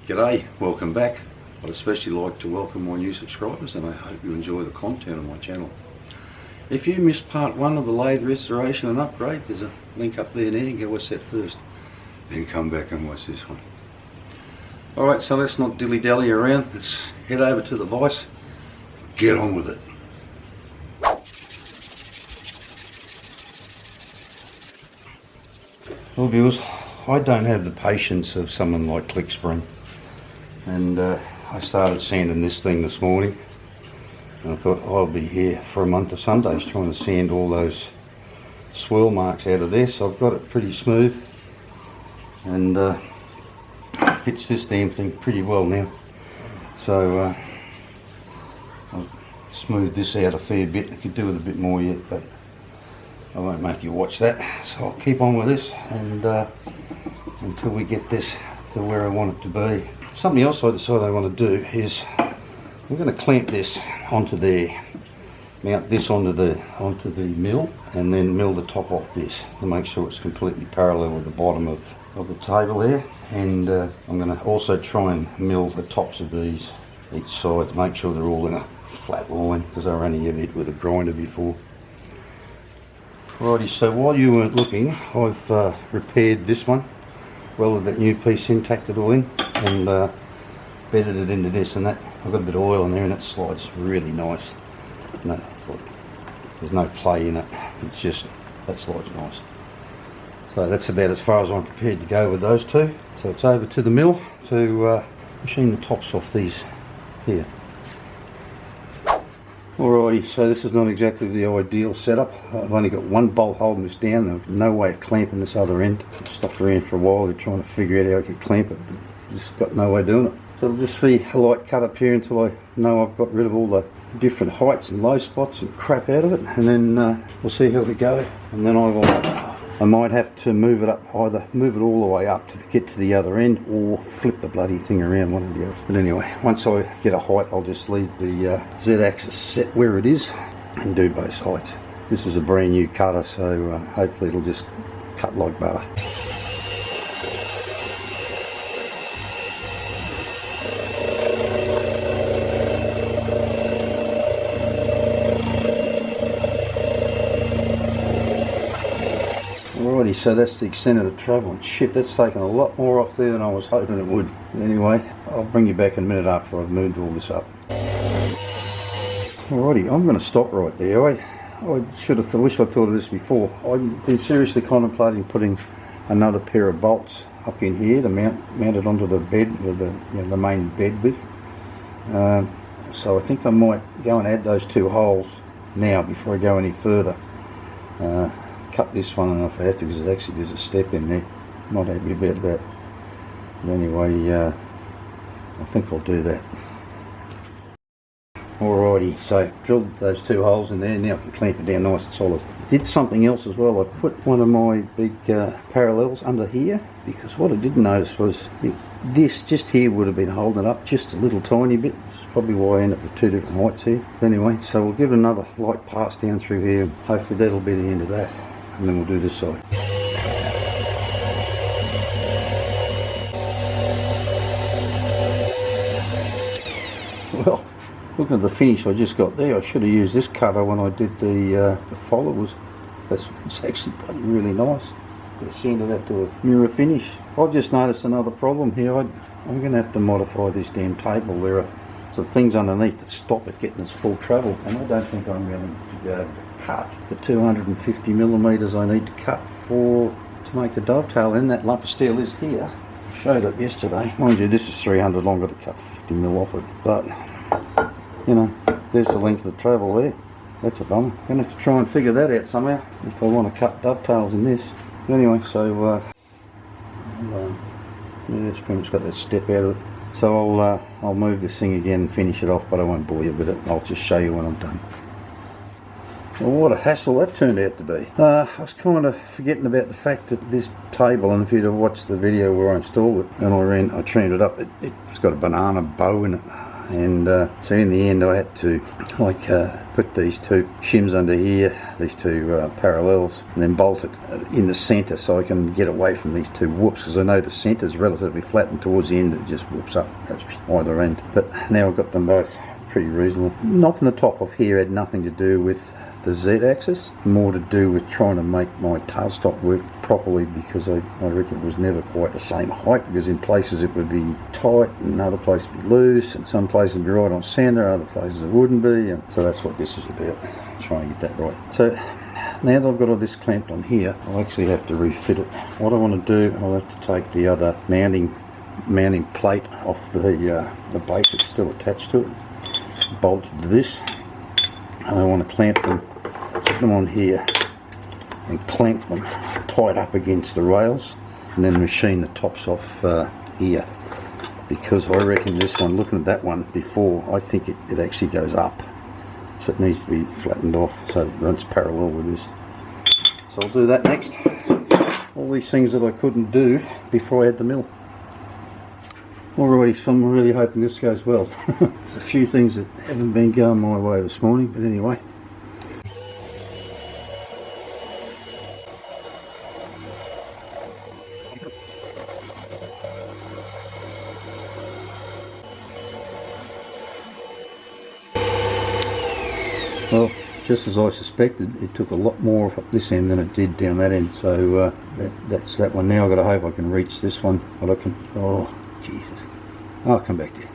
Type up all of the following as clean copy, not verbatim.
G'day, welcome back. I'd especially like to welcome my new subscribers, and I hope you enjoy the content on my channel. If you missed part 1 of the lathe restoration and upgrade, there's a link up there now. You can go watch that first, then come back and watch this one. Alright, so let's not dilly-dally around, let's head over to the vise, get on with it. Well viewers, I don't have the patience of someone like Click Spring, and I started sanding this thing this morning, and I thought I'll be here for a month of Sundays trying to sand all those swirl marks out of there. So I've got it pretty smooth, and fits this damn thing pretty well now. So I'll smooth this out a fair bit. I could do with a bit more yet, but I won't make you watch that. So I'll keep on with this and until we get this to where I want it to be. Something else I decided I want to do is I'm going to clamp this onto there, mount this onto the mill, and then mill the top off this to make sure it's completely parallel with the bottom of the table there. And I'm going to also try and mill the tops of these each side to make sure they're all in a flat line, because I ran a bit with a grinder before. Alrighty, so while you weren't looking, I've repaired this one, welded that new piece in, tacked it all in, and bedded it into this, and that I've got a bit of oil in there, and that slides really nice. No, there's no play in it, it's just, that slides nice. So that's about as far as I'm prepared to go with those two. So it's over to the mill to machine the tops off these here. Alrighty, so this is not exactly the ideal setup. I've only got one bolt holding this down. There's no way of clamping this other end. I've stopped around for a while. They're trying to figure out how I could clamp it, but just got no way of doing it. So it'll just be a light cut up here until I know I've got rid of all the different heights and low spots and crap out of it, and then we'll see how we go. And then I might have to move it up, either move it all the way up to get to the other end, or flip the bloody thing around, one or the other. But anyway, once I get a height, I'll just leave the Z-axis set where it is and do both sides. This is a brand new cutter, so hopefully it'll just cut like butter. Alrighty, so that's the extent of the travel, and shit, that's taken a lot more off there than I was hoping it would. Anyway, I'll bring you back in a minute after I've moved all this up. Alrighty, I'm going to stop right there. I should have, wish I thought of this before. I've been seriously contemplating putting another pair of bolts up in here to mount it onto the bed, with the main bed width. So I think I might go and add those two holes now before I go any further. Cut this one off if I have to, because actually there's a step in there. Not happy about that. But anyway, I think I'll do that. Alrighty, so drilled those two holes in there. Now I can clamp it down nice and solid. Did something else as well. I put one of my big parallels under here, because what I didn't notice was this just here would have been holding it up just a little tiny bit. That's probably why I end up with two different heights here. But anyway, so we'll give it another light pass down through here. Hopefully that'll be the end of that. And then we'll do this side. Well, looking at the finish I just got there, I should have used this cutter when I did the followers. It's actually bloody really nice. I sanded that to a mirror finish. I've just noticed another problem here. I'm going to have to modify this damn table. There are some things underneath that stop it getting its full travel, and I don't think I'm going to go cut the 250 millimeters I need to cut to make the dovetail. And that lump of steel is here. Showed it yesterday. Mind you, this is 300 long, got to cut 50 mil off it, but you know, there's the length of the travel there. That's a bummer. I'm going to have to try and figure that out somehow if I want to cut dovetails in this. Anyway, so yeah, it's pretty much got that step out of it. So I'll move this thing again and finish it off, but I won't bore you with it. I'll just show you when I'm done. Well, what a hassle that turned out to be. I was kind of forgetting about the fact that this table, and if you'd have watched the video where I installed it and I trimmed it up, it's got a banana bow in it. and so in the end I had to put these two shims under here, these two parallels, and then bolt it in the centre so I can get away from these two whoops, because I know the centre is relatively flat and towards the end it just whoops up either end. But now I've got them both pretty reasonable. Knocking the top off here had nothing to do with the Z-axis, more to do with trying to make my tailstock work properly, because I reckon it was never quite the same height, because in places it would be tight and other places would be loose, and some places would be right on centre, other places it wouldn't be, and so that's what this is about, trying to get that right. So now that I've got all this clamped on here, I'll actually have to refit it. What I want to do, I'll have to take the other mounting plate off the base that's still attached to it, bolt it to this, and I want to clamp them, put them on here and clamp them tight up against the rails, and then machine the tops off here, because I reckon this one, looking at that one before, I think it actually goes up, so it needs to be flattened off so it runs parallel with this. So I'll do that next. All these things that I couldn't do before I had the mill. Alrighty, so I'm really hoping this goes well. There's a few things that haven't been going my way this morning, but anyway. Well, just as I suspected, it took a lot more off up this end than it did down that end, so that's that one. Now I've got to hope I can reach this one, but I can, oh Jesus, I'll come back there.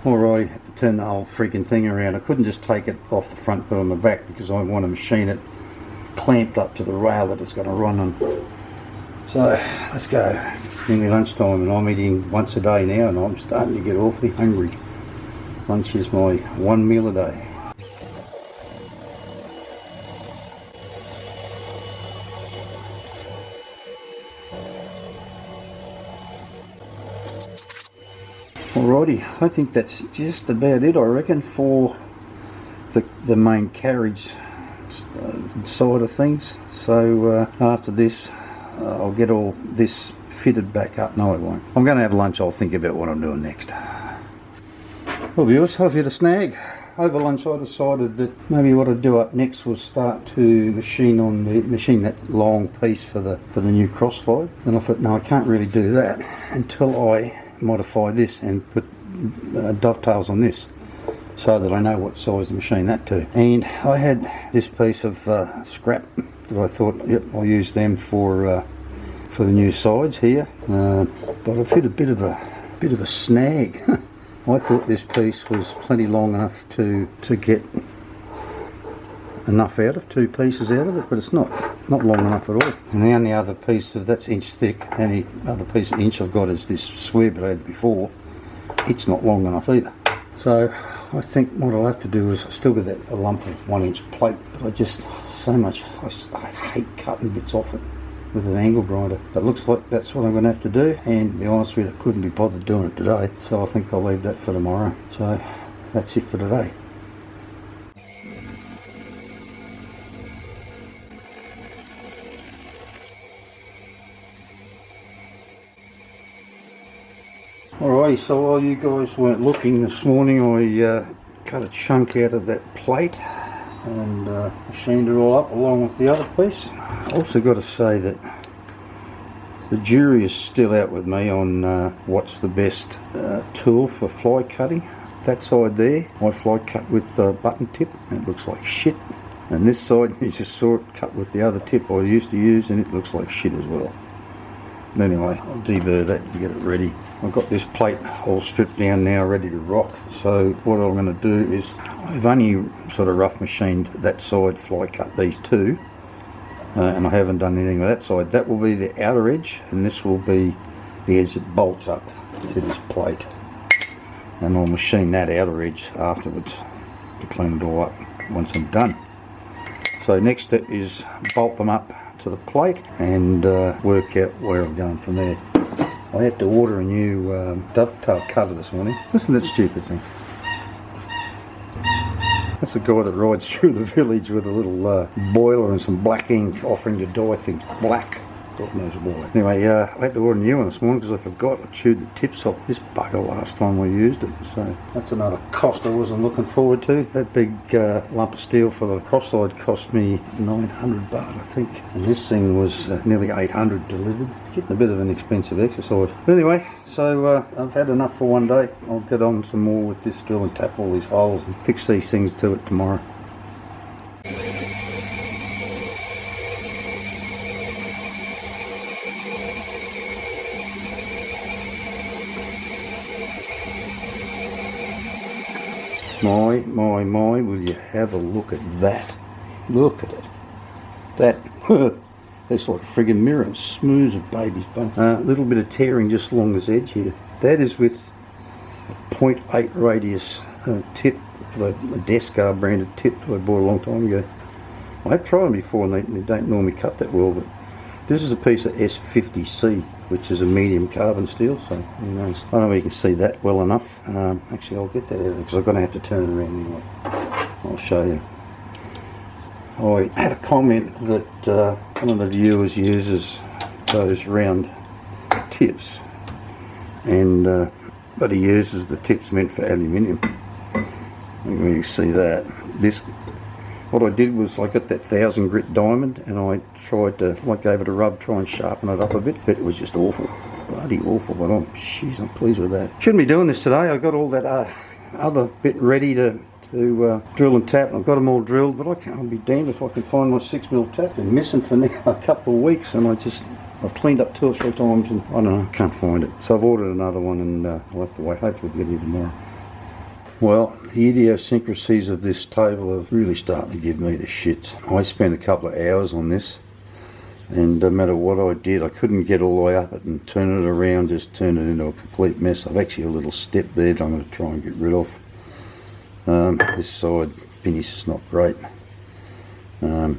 Alright, had to turn the whole freaking thing around. I couldn't just take it off the front, put it on the back, because I want to machine it clamped up to the rail that it's going to run on. So let's go. Nearly lunchtime and I'm eating once a day now, and I'm starting to get awfully hungry. Lunch is my one meal a day. Alrighty, I think that's just about it, I reckon, for the main carriage side of things. So after this, I'll get all this fitted back up. No, I won't. I'm going to have lunch. I'll think about what I'm doing next. Well, viewers, I've hit a snag. Over lunch, I decided that maybe what I'd do up next was start to machine that long piece for the new cross slide. And I thought, no, I can't really do that until I modify this and put dovetails on this, so that I know what size to machine that to. And I had this piece of scrap that I thought, yep, I'll use them for the new sides here. But I've hit a bit of a snag. I thought this piece was plenty long enough to get enough out of, two pieces out of it, but it's not long enough at all. And the only other piece that's inch thick, and the other piece of inch I've got is this square bit I had before. It's not long enough either. So I think what I'll have to do is, I still got a lump of 1 inch plate, but I just I hate cutting bits off it with an angle grinder. But it looks like that's what I'm going to have to do, and to be honest with you, I couldn't be bothered doing it today, so I think I'll leave that for tomorrow. So that's it for today. Alrighty, so while you guys weren't looking this morning, I cut a chunk out of that plate and machined it all up along with the other piece. I also got to say that the jury is still out with me on what's the best tool for fly cutting. That side there, I fly cut with the button tip, and it looks like shit. And this side, you just saw it cut with the other tip I used to use, and it looks like shit as well. But anyway, I'll deburr that to get it ready. I've got this plate all stripped down now, ready to rock. So what I'm going to do is, I've only sort of rough machined that side, fly cut these two, and I haven't done anything with that side. That will be the outer edge, and this will be the edge that bolts up to this plate. And I'll machine that outer edge afterwards to clean it all up once I'm done. So next step is bolt them up to the plate and work out where I'm going from there. I had to order a new dovetail cutter this morning. Listen to that stupid thing. That's a guy that rides through the village with a little boiler and some black ink, offering to dye things black. God knows why. Anyway, I had to order a new one this morning because I forgot I chewed the tips off this bugger last time we used it. So that's another cost I wasn't looking forward to. That big lump of steel for the cross slide cost me 900 baht, I think. And this thing was nearly 800 delivered. It's getting a bit of an expensive exercise. But anyway, so I've had enough for one day. I'll get on some more with this drill and tap all these holes and fix these things to it tomorrow. My, will you have a look at that? Look at it. That, that's like a friggin' mirror, smooth as a baby's bum. A little bit of tearing just along this edge here. That is with a 0.8 radius tip, a Descar branded tip that I bought a long time ago. I've tried them before and they don't normally cut that well, but this is a piece of S50C, which is a medium carbon steel, so who knows. I don't know if you can see that well enough. Actually, I'll get that out because I'm going to have to turn it around anyway. I'll show you. I had a comment that one of the viewers uses those round tips, and but he uses the tips meant for aluminium. You see that. What I did was I got that 1000 grit diamond and I tried to, gave it a rub, try and sharpen it up a bit, but it was just awful, bloody awful. But I'm pleased with that. Shouldn't be doing this today. I got all that other bit ready to drill and tap. I've got them all drilled, but I'll be damned if I can find my 6mm tap. Been missing for now a couple of weeks, and I've cleaned up 2 or 3 times, and I don't know, can't find it. So I've ordered another one, and I'll have to wait. Hopefully we'll get it tomorrow. Well, the idiosyncrasies of this table are really starting to give me the shits. I spent a couple of hours on this, and no matter what I did, I couldn't get all the way up it and turn it around, just turn it into a complete mess. I've actually a little step there that I'm going to try and get rid of. This side finish is not great. And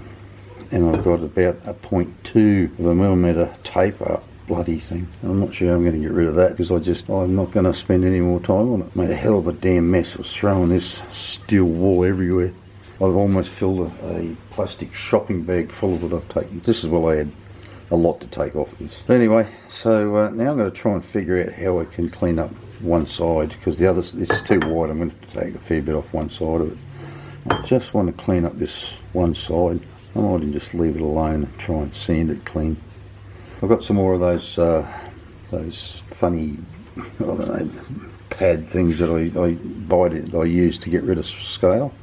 I've got about a 0.2 of a millimetre taper bloody thing. I'm not sure I'm going to get rid of that because I'm not going to spend any more time on it. Made a hell of a damn mess. I was throwing this steel wool everywhere. I've almost filled a plastic shopping bag full of it. I've taken. This is why I had a lot to take off this. But anyway, so now I'm going to try and figure out how I can clean up one side because this is too wide. I'm going to take a fair bit off one side of it. I just want to clean up this one side. I might just leave it alone and try and sand it clean. I've got some more of those funny, I don't know, pad things that I use to get rid of scale.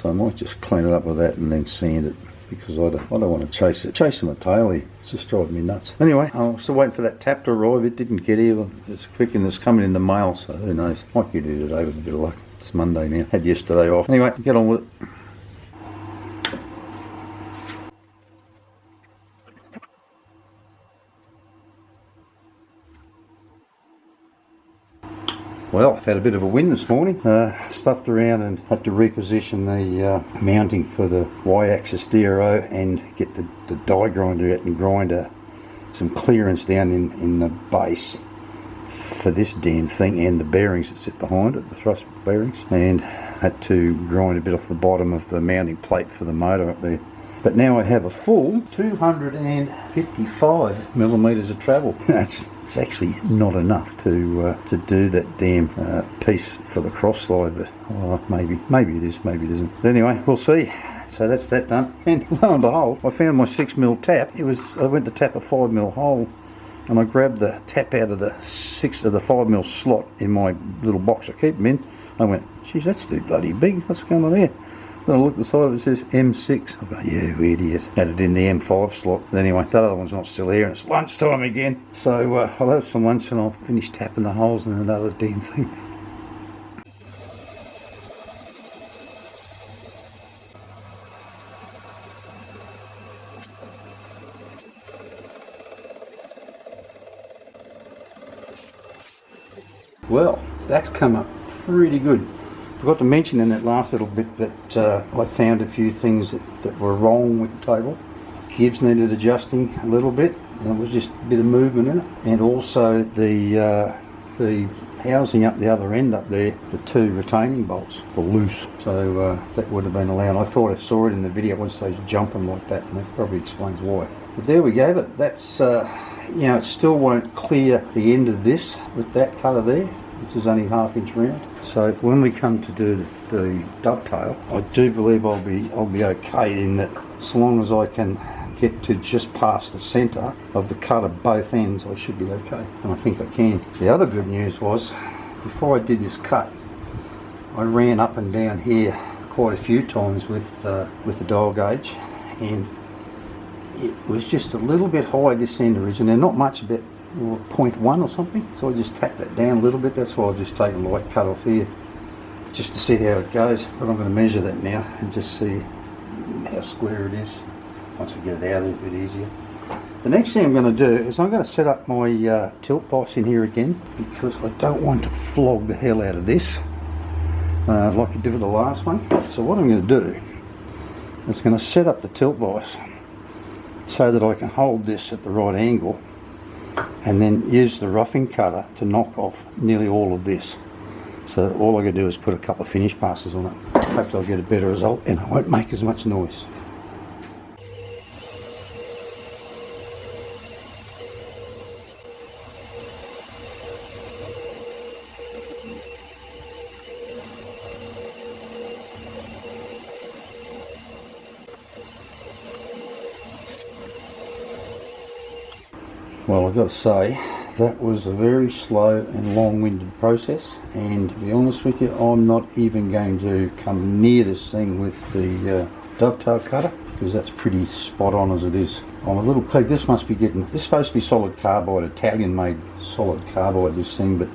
So I might just clean it up with that and then sand it because I don't want to chasing my tail here. It's just driving me nuts. Anyway, I'm still waiting for that tap to arrive. It didn't get here. It's quick and it's coming in the mail, so who knows. Might get it today with a bit of luck. It's Monday now. Had yesterday off. Anyway, get on with it. Well, I've had a bit of a wind this morning. Stuffed around and had to reposition the mounting for the Y-axis DRO and get the die grinder out and grind some clearance down in the base for this damn thing and the bearings that sit behind it, the thrust bearings, and had to grind a bit off the bottom of the mounting plate for the motor up there. But now I have a full 255 millimetres of travel. It's actually not enough to do that damn piece for the cross slide, but maybe it is, maybe it isn't. But anyway, we'll see. So that's that done. And lo and behold, I found my 6mm tap. I went to tap a 5mm hole, and I grabbed the tap out of the 5mm slot in my little box I keep them in. I went, geez, that's too bloody big. What's going on there? Then I look at the side, it says M6. I go, yeah, weird, yes. Had it in the M5 slot. But anyway, that other one's not still here, and it's lunchtime again. So I'll have some lunch and I'll finish tapping the holes in another damn thing. Well, that's come up pretty good. Forgot to mention in that last little bit that I found a few things that were wrong with the table. Gibbs needed adjusting a little bit. There was just a bit of movement in it, and also the housing up the other end up there, the 2 retaining bolts were loose, so that would have been allowed. I thought I saw it in the video once they was jumping like that, and that probably explains why. But there we go, but that's, you know, it still won't clear the end of this with that colour there, which is only 1/2 inch round. So when we come to do the dovetail, I do believe I'll be okay in that, as long as I can get to just past the centre of the cut of both ends, I should be okay, and I think I can. The other good news was, before I did this cut, I ran up and down here quite a few times with the dial gauge, and it was just a little bit high this end originally, not much, a bit 0.1 or something, so I just tapped that down a little bit. That's why I'll just take a light cut off here just to see how it goes, but I'm going to measure that now and just see how square it is. Once we get it out, it's a bit easier. The next thing I'm going to do is I'm going to set up my tilt vise in here again, because I don't want to flog the hell out of this like I did with the last one. So what I'm going to do is going to set up the tilt vise so that I can hold this at the right angle, and then use the roughing cutter to knock off nearly all of this. So all I got to do is put a couple of finish passes on it. Hopefully I'll get a better result and it won't make as much noise. Well, I've got to say, that was a very slow and long-winded process, and to be honest with you, I'm not even going to come near this thing with the dovetail cutter, because that's pretty spot on as it is. I'm a little pleased. This must be getting, this is supposed to be solid carbide, Italian made solid carbide, this thing, but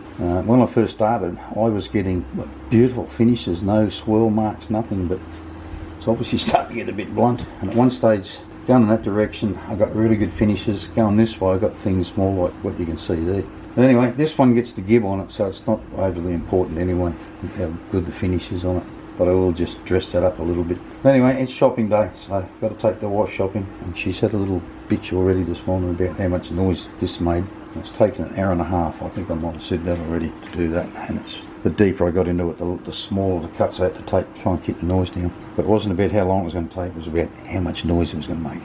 when I first started I was getting beautiful finishes, no swirl marks, nothing, but it's obviously starting to get a bit blunt. And at one stage, going in that direction, I got really good finishes. Going this way, I got things more like what you can see there. But anyway, this one gets the gib on it, so it's not overly important anyway how good the finish is on it. But I will just dress that up a little bit. But anyway, it's shopping day, so I've got to take the wife shopping, and she's had a little bitch already this morning about how much noise this made. It's taken an hour and a half. I think I might have said that already to do that, and it's the deeper I got into it, the smaller the cuts I had to take to try and keep the noise down. But it wasn't about how long it was going to take, it was about how much noise it was going to make.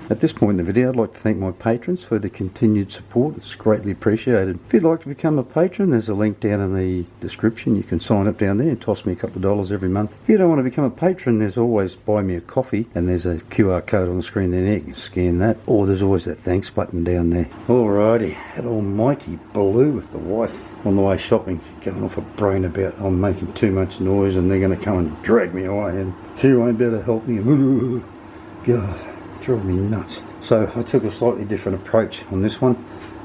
At this point in the video, I'd like to thank my patrons for the continued support. It's greatly appreciated. If you'd like to become a patron, there's a link down in the description. You can sign up down there and toss me a couple of dollars every month. If you don't want to become a patron, there's always Buy Me a Coffee, and there's a QR code on the screen there. You can scan that, or there's always that thanks button down there. Alrighty, that almighty Baloo with the wife on the way shopping, going off a brain about I'm making too much noise and they're going to come and drag me away, and she won't be able to help me. God. Drove me nuts. So I took a slightly different approach on this one.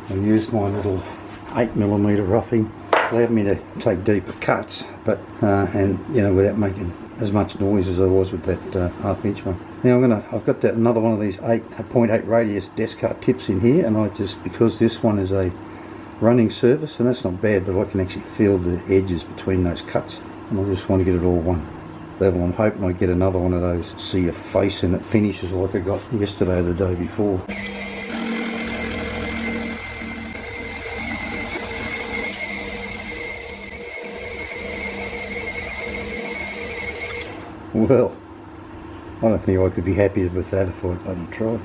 I used my little 8mm roughing. It allowed me to take deeper cuts, but and you know, without making as much noise as I was with that 1/2 inch one. Now I've got that another one of these 0.8 radius desk cut tips in here, and I just, because this one is a running surface, and that's not bad, but I can actually feel the edges between those cuts, and I just want to get it all one level. I'm hoping I get another one of those, see a face in it finishes like I got yesterday or the day before. Well, I don't think I could be happier with that if I bloody tried.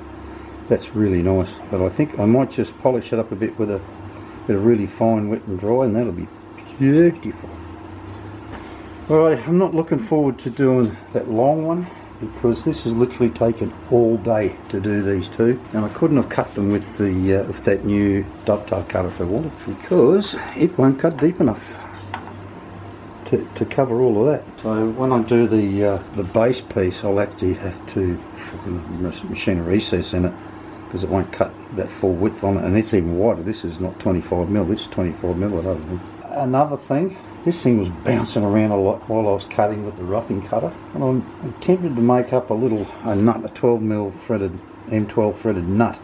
That's really nice, but I think I might just polish it up a bit with a bit of really fine wet and dry, and that'll be beautiful. Alright, I'm not looking forward to doing that long one, because this has literally taken all day to do these two, and I couldn't have cut them with the with that new dovetail cutter if I wanted, because it won't cut deep enough to cover all of that. So when I do the base piece, I'll actually have to machine a recess in it, because it won't cut that full width on it, and it's even wider. This is not 25mm, it's 25mm. I don't think. Another thing, this thing was bouncing around a lot while I was cutting with the roughing cutter, and I'm tempted to make up a nut, a 12mm threaded, M12 threaded nut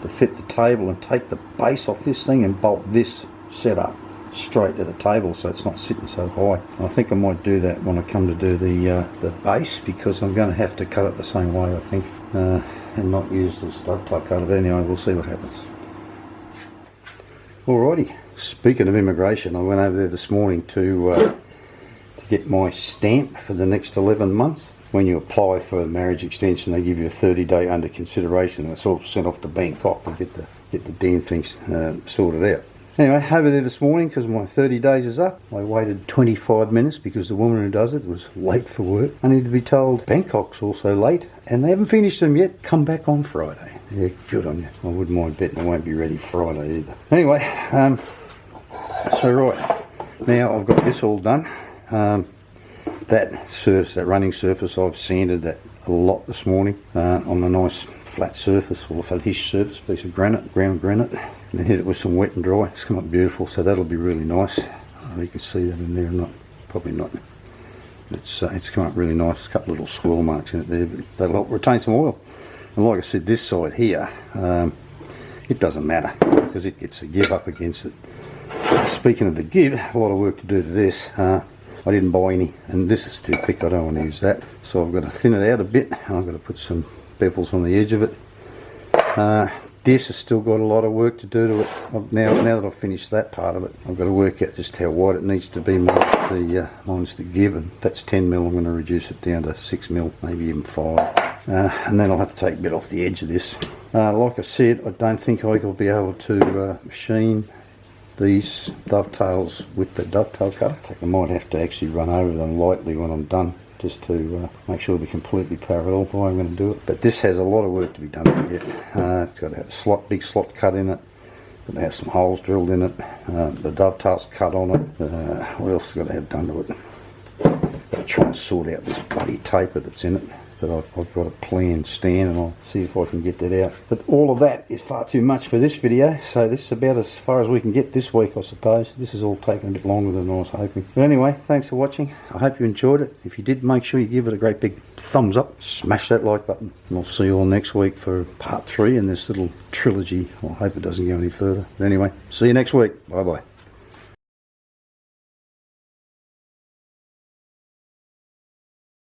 to fit the table, and take the base off this thing and bolt this setup straight to the table so it's not sitting so high. And I think I might do that when I come to do the base, because I'm going to have to cut it the same way, I think, and not use the dovetail cutter. But anyway, we'll see what happens. Alrighty. Speaking of immigration, I went over there this morning to get my stamp for the next 11 months. when you apply for a marriage extension, they give you a 30-day under consideration, and it's all sent off to Bangkok to get the damn things sorted out. Anyway, over there this morning, because my 30 days is up, I waited 25 minutes because the woman who does it was late for work. I need to be told Bangkok's also late, and they haven't finished them yet. Come back on Friday. Yeah, good on you. I wouldn't mind betting I won't be ready Friday either. Anyway, so right, now I've got this all done. That running surface, I've sanded that a lot this morning on a nice flat surface, or flat-ish surface, piece of ground granite, and then hit it with some wet and dry. It's come up beautiful, so that'll be really nice. You can see that in there, or not, probably not. It's come up really nice. A couple of little swirl marks in it there, but that'll help retain some oil. And like I said, this side here, it doesn't matter because it gets the give up against it. Speaking of the give, a lot of work to do to this. I didn't buy any, and this is too thick, I don't want to use that. So I've got to thin it out a bit, and I've got to put some bevels on the edge of it. This has still got a lot of work to do to it. Now that I've finished that part of it, I've got to work out just how wide it needs to be minus the give, and that's 10 mil. I'm going to reduce it down to 6 mil, maybe even 5. And then I'll have to take a bit off the edge of this. Like I said, I don't think I'll be able to machine these dovetails with the dovetail cutter. In fact, I might have to actually run over them lightly when I'm done, just to make sure they're completely parallel the way I'm going to do it. But this has a lot of work to be done yet. It's got to have a big slot cut in it, got to have some holes drilled in it, the dovetails cut on it. What else got to have done to it? Got to try and sort out this bloody taper that's in it. But I've got a planned stand, and I'll see if I can get that out. But all of that is far too much for this video, so this is about as far as we can get this week, I suppose. This has all taken a bit longer than I was hoping. But anyway, thanks for watching. I hope you enjoyed it. If you did, make sure you give it a great big thumbs up. Smash that like button. And I'll see you all next week for part 3 in this little trilogy. Well, I hope it doesn't go any further. But anyway, see you next week. Bye-bye.